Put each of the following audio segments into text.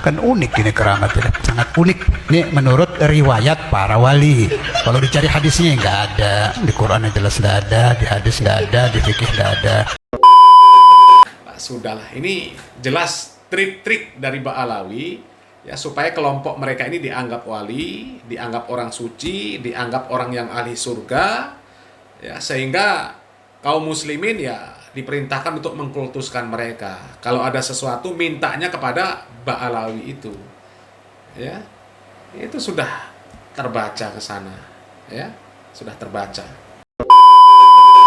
Kan unik ini keramatnya, sangat unik. Ini menurut riwayat para wali. Kalau dicari hadisnya nggak ada, di Quran jelas nggak ada, di hadis nggak ada, di fikih nggak ada. Sudahlah, ini jelas trik-trik dari Ba'alawi ya, supaya kelompok mereka ini dianggap wali, dianggap orang suci, dianggap orang yang ahli surga ya, sehingga kaum muslimin ya diperintahkan untuk mengkultuskan mereka. Kalau ada sesuatu mintanya kepada Ba'alawi itu ya, itu sudah terbaca ke sana ya, sudah terbaca.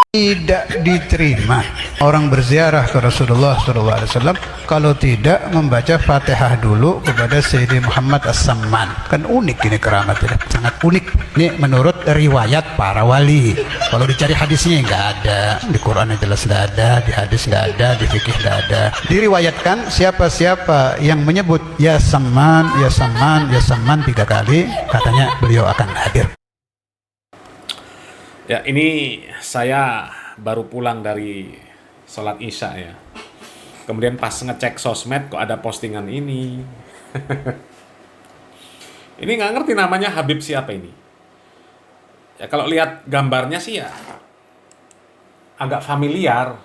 Tidak diterima orang berziarah ke Rasulullah SAW kalau tidak membaca Fatihah dulu kepada Sayyidi Muhammad As-Samman. Kan unik ini keramatnya, sangat unik. Ini menurut riwayat para wali. Kalau dicari hadisnya nggak ada, di Quran jelas nggak ada, di hadis nggak ada, di fikih nggak ada. Diriwayatkan siapa-siapa yang menyebut ya Samman, ya Samman, ya Samman 3 kali, katanya beliau akan hadir. Ya, ini saya baru pulang dari sholat Isya ya. Kemudian pas ngecek sosmed kok ada postingan ini. Ini nggak ngerti namanya Habib siapa ini. Ya kalau lihat gambarnya sih ya agak familiar.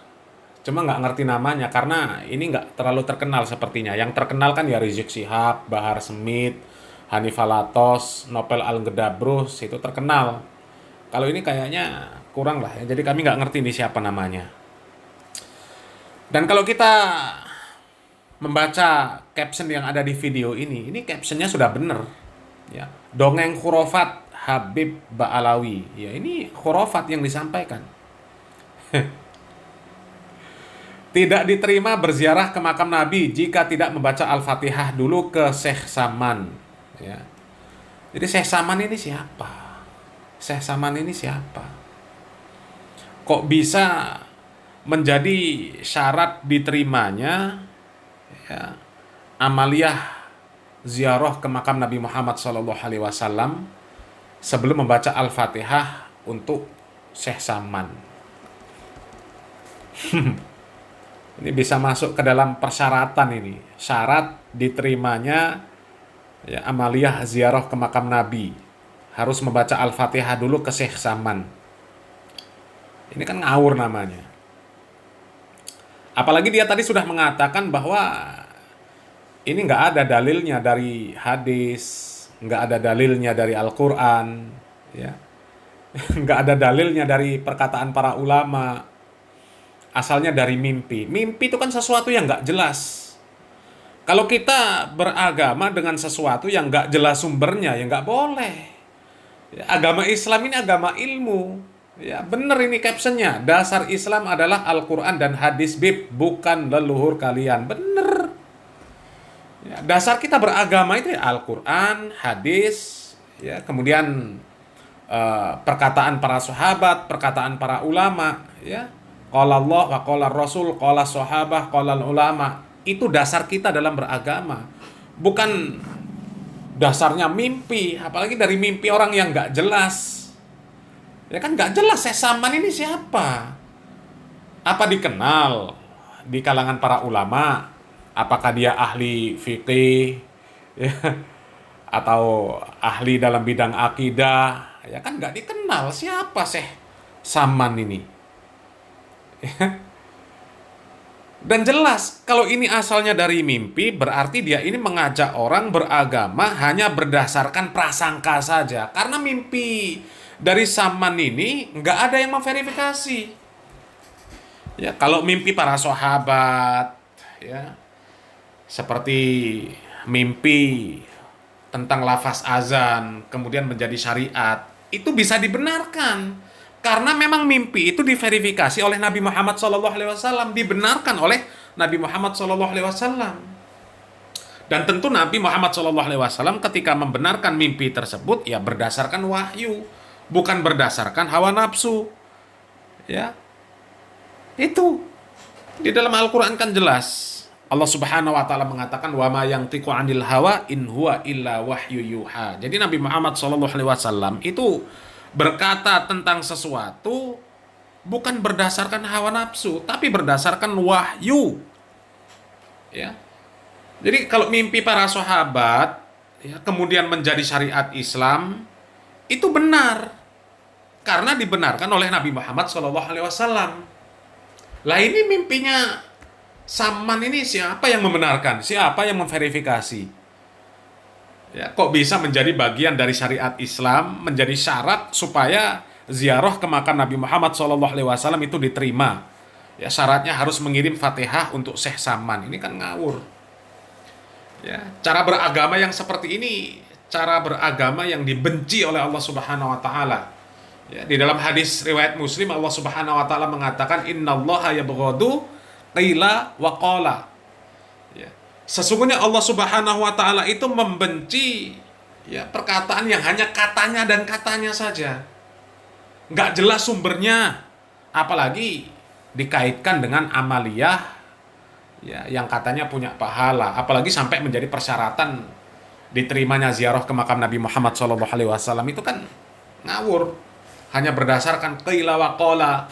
Cuma nggak ngerti namanya karena ini nggak terlalu terkenal sepertinya. Yang terkenal kan ya Rizik Syihab, Bahar Smith, Hanifah Latos, Nopel Al-Gedabrus, itu terkenal. Kalau ini kayaknya kurang lah ya, jadi kami nggak ngerti ini siapa namanya. Dan kalau kita membaca caption yang ada di video ini captionnya sudah benar. Ya. Dongeng khurafat Habib Ba'alawi. Ya, ini khurafat yang disampaikan. Tidak diterima berziarah ke makam Nabi jika tidak membaca Al-Fatihah dulu ke Syekh Saman. Ya. Jadi Syekh Saman ini siapa? Syekh Saman ini siapa? Kok bisa menjadi syarat diterimanya ya, amaliyah ziarah ke makam Nabi Muhammad SAW sebelum membaca Al-Fatihah untuk Syekh Saman? Ini bisa masuk ke dalam persyaratan ini. Syarat diterimanya ya, amaliyah ziarah ke makam Nabi harus membaca Al-Fatihah dulu ke Syekh Saman. Ini kan ngawur namanya. Apalagi dia tadi sudah mengatakan bahwa ini nggak ada dalilnya dari hadis, nggak ada dalilnya dari Al-Quran, ya, nggak ada dalilnya dari perkataan para ulama, asalnya dari mimpi. Mimpi itu kan sesuatu yang nggak jelas. Kalau kita beragama dengan sesuatu yang nggak jelas sumbernya, ya nggak boleh. Ya, agama Islam ini agama ilmu. Ya, bener ini captionnya. Dasar Islam adalah Al-Quran dan hadis bib, bukan leluhur kalian. Bener. Ya, dasar kita beragama itu ya Al-Quran, hadis, ya, kemudian perkataan para sahabat, perkataan para ulama, ya. Qala Allah wa qala Rasul, qala sahabah, qala ulama. Itu dasar kita dalam beragama. Bukan dasarnya mimpi, apalagi dari mimpi orang yang nggak jelas. Ya kan nggak jelas Syekh Saman ini siapa? Apa dikenal di kalangan para ulama? Apakah dia ahli fikih, ya, atau ahli dalam bidang akidah? Ya kan nggak dikenal siapa Syekh Saman ini. Dan jelas, kalau ini asalnya dari mimpi, berarti dia ini mengajak orang beragama hanya berdasarkan prasangka saja. Karena mimpi dari Saman ini nggak ada yang memverifikasi. Ya, kalau mimpi para sahabat, ya, seperti mimpi tentang lafaz azan, kemudian menjadi syariat, itu bisa dibenarkan. Karena memang mimpi itu diverifikasi oleh Nabi Muhammad SAW, dibenarkan oleh Nabi Muhammad SAW. Dan tentu Nabi Muhammad SAW ketika membenarkan mimpi tersebut ya berdasarkan wahyu, bukan berdasarkan hawa nafsu. Ya, itu di dalam Al-Quran kan jelas. Allah Subhanahu wa taala mengatakan wa ma yantiqu 'anil hawa in huwa illa wahyu yuha. Jadi Nabi Muhammad SAW itu berkata tentang sesuatu bukan berdasarkan hawa nafsu, tapi berdasarkan wahyu. Ya. Jadi kalau mimpi para sahabat ya, kemudian menjadi syariat Islam, itu benar karena dibenarkan oleh Nabi Muhammad SAW. Lah ini mimpinya Saman ini siapa yang membenarkan? Siapa yang memverifikasi? Ya, kok bisa menjadi bagian dari syariat Islam, menjadi syarat supaya ziarah ke makam Nabi Muhammad SAW itu diterima? Ya, syaratnya harus mengirim Fatihah untuk Syekh Saman. Ini kan ngawur. Ya, cara beragama yang seperti ini, cara beragama yang dibenci oleh Allah Subhanahu wa taala. Ya, di dalam hadis riwayat Muslim Allah Subhanahu wa taala mengatakan innallaha yabghadu qila wa qala. Ya. Sesungguhnya Allah Subhanahu wa taala itu membenci ya perkataan yang hanya katanya dan katanya saja. Nggak jelas sumbernya, apalagi dikaitkan dengan amaliyah ya, yang katanya punya pahala, apalagi sampai menjadi persyaratan diterimanya ziarah ke makam Nabi Muhammad SAW, itu kan ngawur, hanya berdasarkan qila wa qala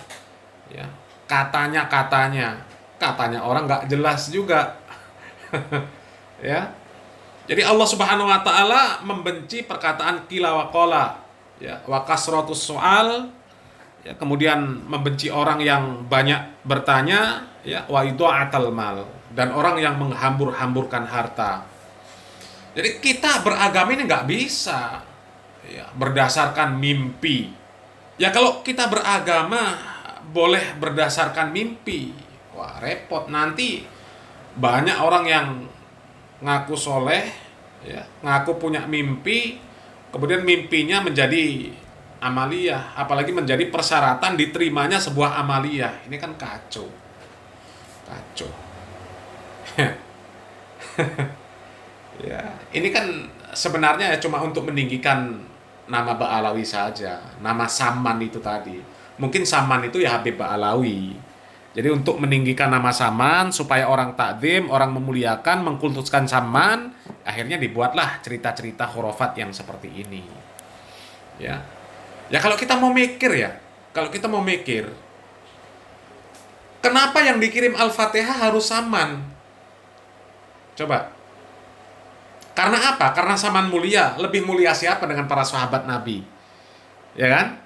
ya, katanya orang nggak jelas juga. Ya, jadi Allah Subhanahu wa taala membenci perkataan qila wa qala ya, wa kasratus soal ya, kemudian membenci orang yang banyak bertanya ya, wa idha'atal mal, dan orang yang menghambur-hamburkan harta. Jadi kita beragama ini nggak bisa ya, berdasarkan mimpi. Ya kalau kita beragama boleh berdasarkan mimpi, wah repot, nanti banyak orang yang ngaku soleh ya, ngaku punya mimpi, kemudian mimpinya menjadi amaliyah, apalagi menjadi persyaratan diterimanya sebuah amaliyah. Ini kan kacau. Ya, ini kan sebenarnya cuma untuk meninggikan nama Ba'alawi saja, nama Saman itu tadi. Mungkin Saman itu ya Habib Ba'alawi. Jadi untuk meninggikan nama Saman supaya orang takdim, orang memuliakan, mengkultuskan Saman, akhirnya dibuatlah cerita-cerita khurafat yang seperti ini. Ya. Ya kalau kita mau mikir, kenapa yang dikirim Al-Fatihah harus Saman? Coba. Karena apa? Karena Saman mulia. Lebih mulia siapa dengan para sahabat Nabi? Ya kan?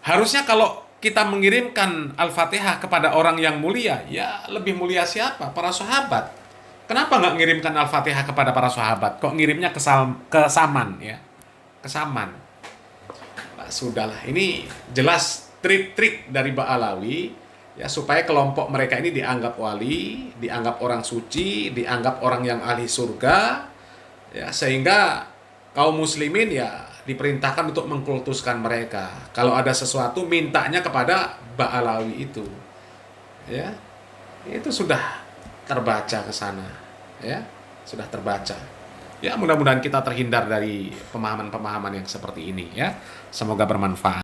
Harusnya kalau kita mengirimkan Al-Fatihah kepada orang yang mulia, ya lebih mulia siapa? Para sahabat. Kenapa nggak mengirimkan Al-Fatihah kepada para sahabat? Kok ngirimnya ke Saman? Ya? Ke Saman. Nah, sudahlah. Ini jelas trik-trik dari Ba'alawi ya, supaya kelompok mereka ini dianggap wali, dianggap orang suci, dianggap orang yang ahli surga ya, sehingga kaum muslimin ya diperintahkan untuk mengkultuskan mereka. Kalau ada sesuatu mintanya kepada Ba'alawi itu. Ya. Itu sudah terbaca ke sana. Ya, sudah terbaca. Ya, mudah-mudahan kita terhindar dari pemahaman-pemahaman yang seperti ini ya. Semoga bermanfaat.